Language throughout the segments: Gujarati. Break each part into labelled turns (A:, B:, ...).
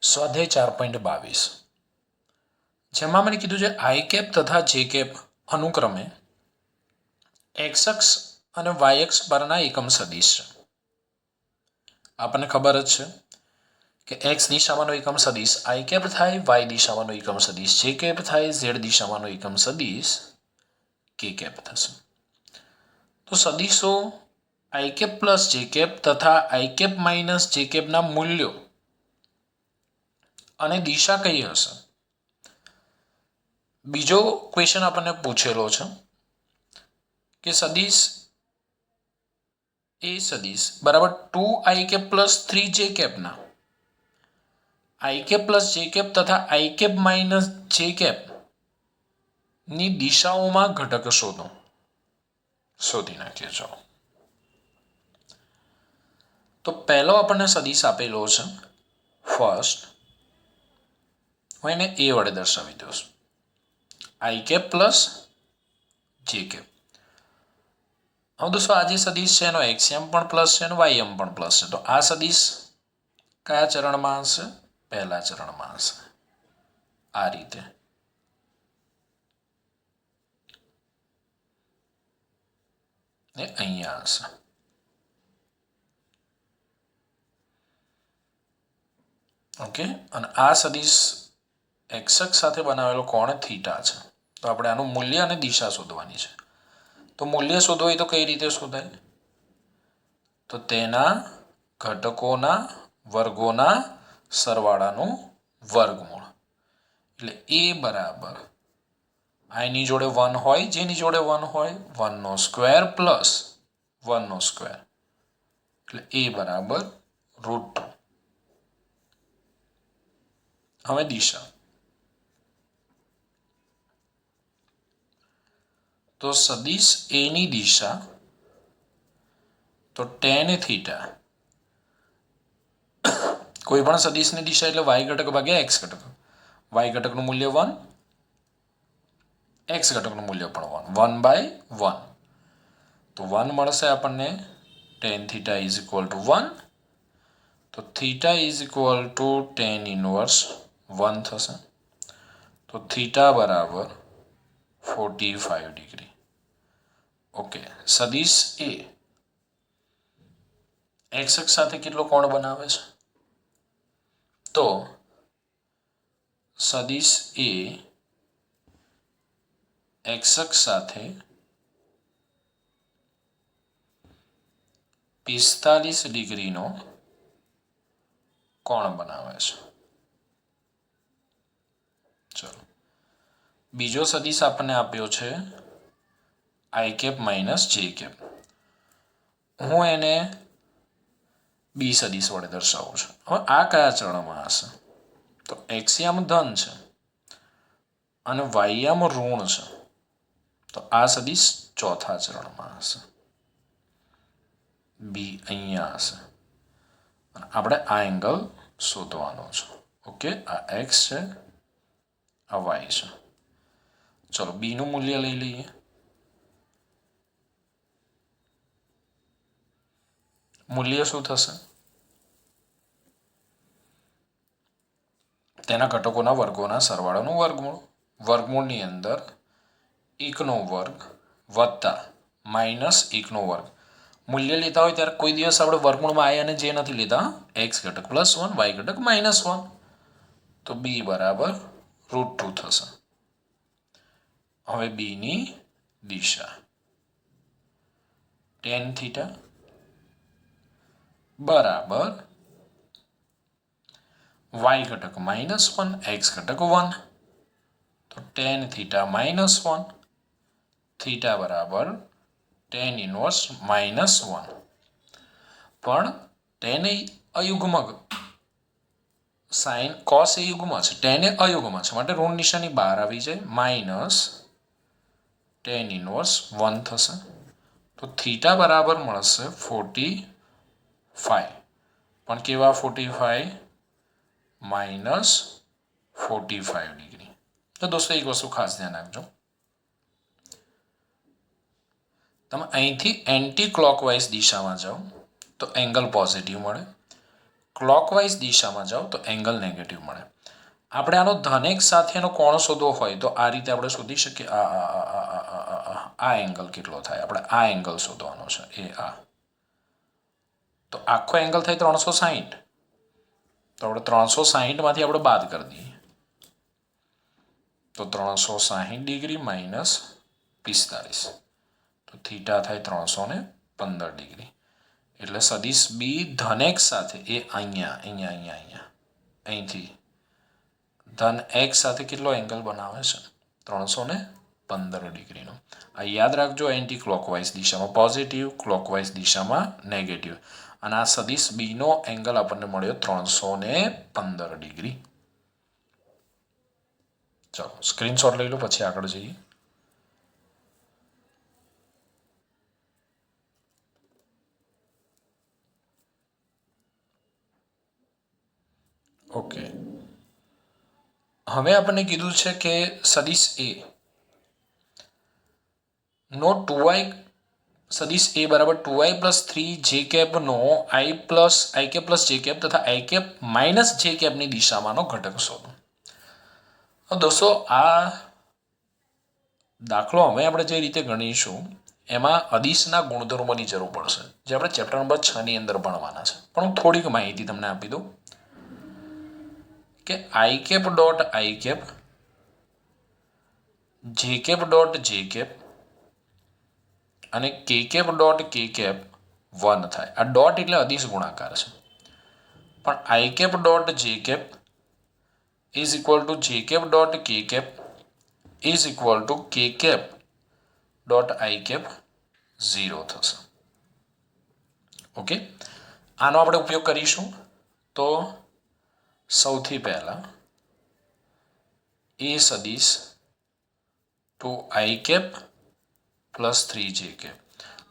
A: સ્વાધ્યાય 4.22 જેમાં મને કીધું છે આઈ કેપ તથા જે કેપ અનુક્રમે એક્સ અક્ષ અને વાય અક્ષ પરના એકમ સદિશ છે. આપણને ખબર જ છે કે એક્સ દિશામાંનો એકમ સદિશ આઈ કેપ થાય, વાય દિશામાંનો એકમ સદિશ જે કેપ થાય, ઝેડ દિશામાંનો એકમ સદિશ કે કેપ થશે. તો સદિશો આઈ કેપ પ્લસ જે કેપ તથા આઈ કેપ માઇનસ જે કેપના મૂલ્યો અને દિશા કઈ હશે? બીજો ક્વેશ્ચન આપણને પૂછેલો છે કે સદિશ એ સદિશ બરાબર 2i કેપ પ્લસ 3j કેપના આઈ કેપ પ્લસ જે કેપ તથા આઈ કેપ માઇનસ જે કેપ ની દિશાઓમાં ઘટક શોધી નાખીએ. ચાલો તો પહેલો આપણને સદિશ આપેલો છે ફર્સ્ટ, હું એને એ વડે દર્શાવી દઉં છું. આઈ કેપ પ્લસ જે કેપ. હવે દોસ્તો આ જે સદિશ છે એનો એક્સએમ પણ પ્લસ છે અને વાયએમ પણ પ્લસ છે. તો આ સદિશ કયા ચરણમાં હશે? પહેલા ચરણમાં હશે. આ રીતે ને અહીંયા હશે. ઓકે, અને આ સદિશ એક્સ અક્ષ સાથે બનાવેલો કોણ થીટા છે. તો આપણે આનું મૂલ્ય અને દિશા શોધવાની છે. તો મૂલ્ય શોધવું હોય તો કઈ રીતે શોધાય? તો તેના ઘટકોના વર્ગોના સરવાળાનું વર્ગમૂળ. એટલે એ બરાબર આઈની જોડે 1 હોય, જેની જોડે 1 હોય 1 નો સ્ક્વેર પ્લસ 1 નો સ્ક્વેર, એટલે એ બરાબર √2. હવે દિશા, તો સદિશ એ ની દિશા તો tan થીટા, કોઈ પણ સદિશની દિશા એટલે વાય ઘટક ભાગ્યા એક્સ ઘટક. વાય ઘટકનું મૂલ્ય 1, એક્સ ઘટકનું મૂલ્ય પણ 1/1. તો 1 મળશે આપણને. tan theta is equal to 1. તો theta is equal to tan inverse 1 થશે. તો થીટા બરાબર 45 ડિગ્રી. ઓકે, સદિશ એ એક્સ અક્ષ સાથે કેટલો કોણ બનાવે છે? તો સદિશ એ એક્સ અક્ષ સાથે 45 ડિગ્રીનો કોણ બનાવે છે. ચલો, બીજો સદિશ આપણને આપ્યો છે આઈ કેપ માઇનસ જે કેપ. હું એને બી સદિશ વડે દર્શાવું છું. હવે આ કયા ચરણમાં હશે? તો એક્સયામ ધન છે અને વાયયામ ઋણ છે. તો આ સદિશ ચોથા ચરણમાં હશે. બી અહીંયા હશે અને આપણે આ એંગલ શોધવાનો છે. ઓકે, આ એક્સ છે, આ વાય છે. ચલો બીનું મૂલ્ય લઈ લઈએ. મૂલ્ય શું થશે? તેના ઘટકોના વર્ગોના સરવાળાનું વર્ગમૂળ. વર્ગમૂળની અંદર 1નો વર્ગ વત્તા માઇનસ 1નો વર્ગ. મૂલ્ય લેતા હોય ત્યારે કોઈ દિવસ આપણે વર્ગમૂળમાં આઈ અને જે નથી લેતા. એક્સ ઘટક +1, વાય ઘટક -1. તો બી બરાબર √2 થશે. હવે બીની દિશા tan થીટા બરાબર વાય ઘટક -1, એક્સ ઘટક 1. તો tan થીટા -1, થીટા બરાબર tan ઇનવર્સ -1. પણ tan એ અયુગ્મક, સાઇન કોસ એ યુગ્મ છે, tan એ અયુગ્મ છે, માટે ઋણ નિશાની બહાર આવી જાય. માઇનસ tan ઇનવર્સ 1 થશે. તો થીટા બરાબર મળશે 45. પણ કેવા 45? -45 ડિગ્રી. તો દોસ્તો એક વસ્તુ ખાસ ધ્યાન રાખજો, તમે અહીંથી એન્ટી ક્લોકવાઇઝ દિશામાં જાઓ તો એંગલ પોઝિટિવ મળે, ક્લોકવાઇઝ દિશામાં જાઓ તો એંગલ નેગેટિવ મળે. આપણે આનો ધન x સાથેનો કોણ શોધવો હોય તો આ રીતે આપણે શોધી શકીએ. આ એંગલ કેટલો થાય? આપણે આ એંગલ શોધવાનો છે. તો આખો એંગલ થાય 360. તો આપણે 360 આપણે બાદ કરી દઈએ તો 360 ડિગ્રી માઇનસ 45 તો થીટા થાય 315 ડિગ્રી. એટલે સદિશ બી ધન x સાથે એ અહીંથી ધન x સાથે કેટલો એંગલ બનાવે છે? 315 ડિગ્રીનો. આ યાદ રાખજો, એન્ટી ક્લોકવાઇઝ દિશામાં પોઝિટિવ, ક્લોકવાઇઝ દિશામાં નેગેટિવ. અને આ સદિશ બીનો એંગલ આપણને મળ્યો 315 ડિગ્રી. ચલો સ્ક્રીનશોટ લઈ લો, પછી આગળ જઈએ. ઓકે, હવે આપણને કીધું છે કે સદિશ એ નો 2i સદિશ એ બરાબર 2i પ્લસ 3 j નો i પ્લસ j તથા i માઇનસ j ની દિશામાંનો ઘટક શોધો. દોસ્તો આ દાખલો હવે આપણે જે રીતે ગણીશું એમાં અદિશના ગુણધર્મોની જરૂર પડશે, જે આપણે ચેપ્ટર નંબર 6 ની અંદર ભણવાના છે. પણ હું થોડીક માહિતી તમને આપી દઉં કે i dot i j dot j અને k ડોટ k 1 થાય. આ ડોટ એટલે અદિશ ગુણાકાર છે. પણ i dot j is equal to j dot k is equal to k dot i 0 થશે. ઓકે, આનો આપણે ઉપયોગ કરીશું. તો સૌથી પહેલા એ સદિશ 2i પ્લસ 3j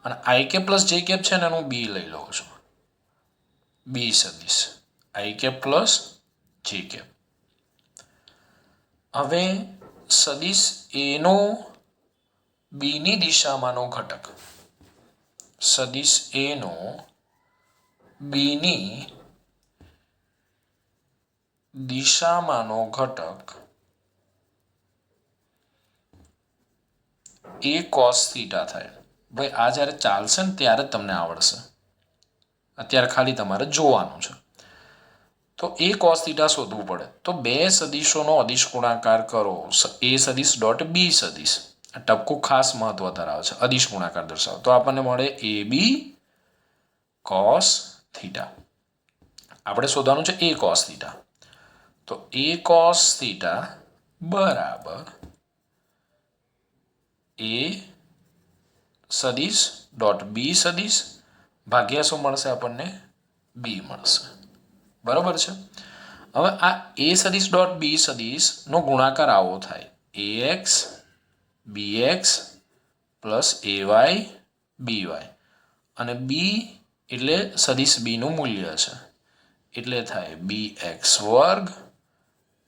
A: અને i પ્લસ j છે ને એનું બી લઈ લઉં છું. બી સદિશ i પ્લસ j. હવે સદિશ એનો બીની દિશામાંનો ઘટક, સદિશ એનો બીની દિશામાંનો ઘટક એ કોસ થીટા થાય. ભાઈ આ જ્યારે ચાલશે ને ત્યારે જ તમને આવડશે, અત્યારે ખાલી તમારે જોવાનું છે. તો એ કોસ થીટા શોધવું પડે. તો બે સદિશોનો અદિશ ગુણાકાર કરો. એ સદિશ ડોટ બી સદિશ, આ ટપકું ખાસ મહત્વ ધરાવે છે. અદિશ ગુણાકાર દર્શાવો તો આપણને મળે એ બી કોસ થીટા. આપણે શોધવાનું છે એ કોસ થીટા. તો એ કોસ થીટા બરાબર એ સદિશ ડોટ બી સદિશ ભાગ્યા શું મળશે? આપણને બી મળશે. બરાબર છે. હવે આ એ સદિશ ડોટ બી સદિશનો ગુણાકાર આવો થાય, ax bx plus ay by અને બી એટલે સદિશ બીનું મૂલ્ય છે એટલે થાય bx વર્ગ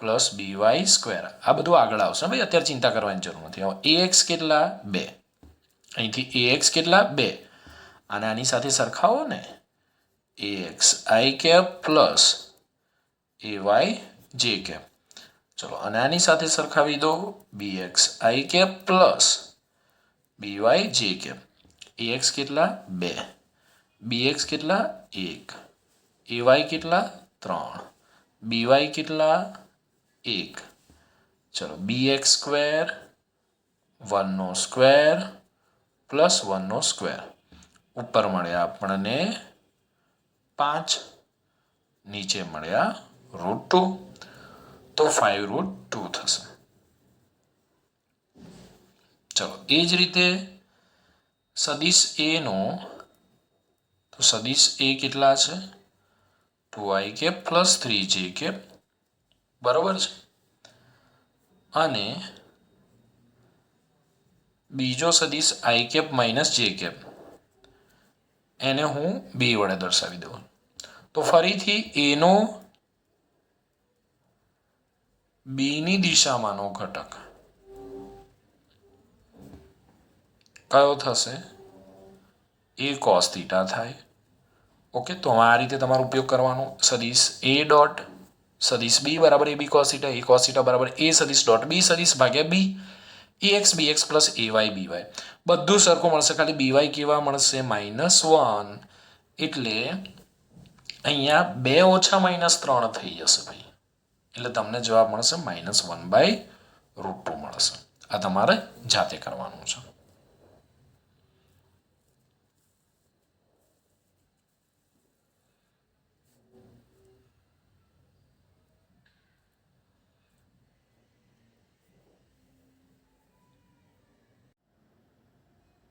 A: પ્લસ by સ્ક્વેર. આ બધું આગળ આવશે ભાઈ, અત્યારે ચિંતા કરવાની જરૂર નથી. હવે ax કેટલા? 2. અહીંથી ax કેટલા? 2. અને આની સાથે સરખાવો ને, ax i plus ay j. ચલો અને આની સાથે સરખાવી દો, bx i plus by j. ax કેટલા? 2. bx કેટલા? 1. ay કેટલા? 3. by કેટલા? 1. ચલો bx સ્ક્વેર 1 નો સ્ક્વેર પ્લસ 1 નો સ્ક્વેર ઉપર મળ્યા આપણને 5, નીચે મળ્યા √2, તો 5√2 થશે. ચલો એ જ રીતે સદિશ એ નો, તો સદિશ એ કેટલા છે? 2i પ્લસ 3j બરોબર છે. અને બીજો સદિશ i માઇનસ j એને હું બી વડે દર્શાવી દઉં. તો ફરીથી એનો બીની દિશામાંનો ઘટક કયો થશે? એ કોસ થીટા થાય. ઓકે, તો આ રીતે તમારો ઉપયોગ કરવાનો. સદિશ એ ડોટ સદિશ બી બરાબર એ બી કોસીટા, એ કોસીટા બરાબર એ સદિશ ડોટ બી સદિશ ભાગ્યા બી એક્સ બીએક્સ પ્લસ એવાય બીવાય બધું સરખું મળશે, ખાલી બીવાય કેવા મળશે -1. એટલે અહીંયા 2 ઓછા -3 થઈ જશે ભાઈ, એટલે તમને જવાબ મળશે -1/√2 મળશે. આ તમારે જાતે કરવાનું છે.